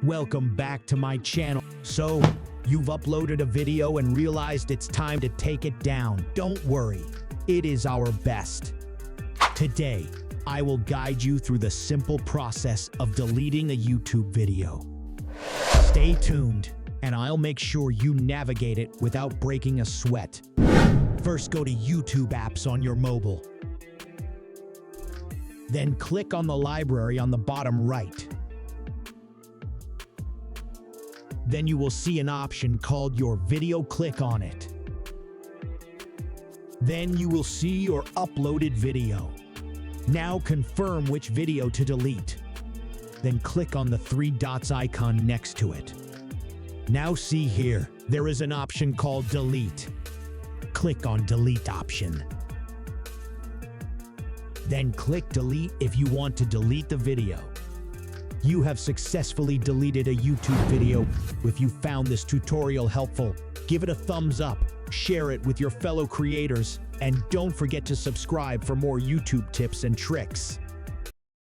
Welcome back to my channel. So, you've uploaded a video and realized it's time to take it down. Don't worry, it is our best. Today, I will guide you through the simple process of deleting a YouTube video. Stay tuned, and I'll make sure you navigate it without breaking a sweat. First, go to YouTube apps on your mobile. Then click on the library on the bottom right. Then you will see an option called Your Video. Click on it. Then you will see your uploaded video. Now confirm which video to delete. Then click on the three dots icon next to it. Now see here, there is an option called Delete. Click on Delete option. Then click Delete if you want to delete the video. You have successfully deleted a YouTube video. If you found this tutorial helpful, give it a thumbs up, share it with your fellow creators, and don't forget to subscribe for more YouTube tips and tricks.